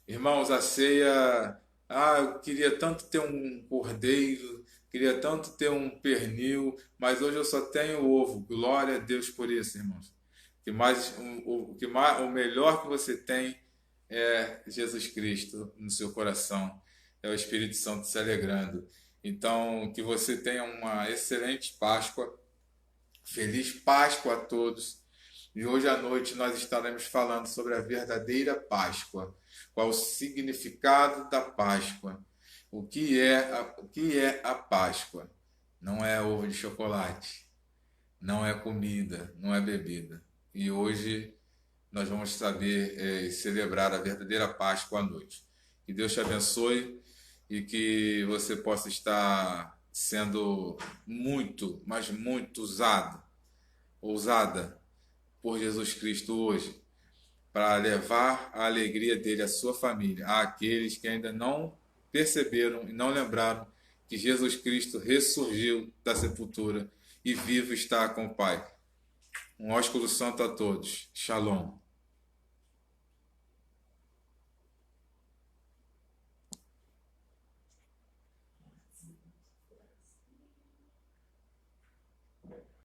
Irmãos, a ceia, eu queria tanto ter um cordeiro, queria tanto ter um pernil, mas hoje eu só tenho ovo. Glória a Deus por isso, irmãos. O melhor que você tem é Jesus Cristo no seu coração. é o Espírito Santo se alegrando. Então, que você tenha uma excelente Páscoa, feliz Páscoa a todos. E hoje à noite nós estaremos falando sobre a verdadeira Páscoa. Qual o significado da Páscoa? O que é a Páscoa? Não é ovo de chocolate, não é comida, não é bebida. E hoje nós vamos saber celebrar a verdadeira Páscoa à noite. Que Deus te abençoe e que você possa estar sendo muito, mas muito ousada por Jesus Cristo hoje, para levar a alegria dele à sua família, àqueles que ainda não perceberam e não lembraram que Jesus Cristo ressurgiu da sepultura e vivo está com o Pai. Um ósculo santo a todos. Shalom.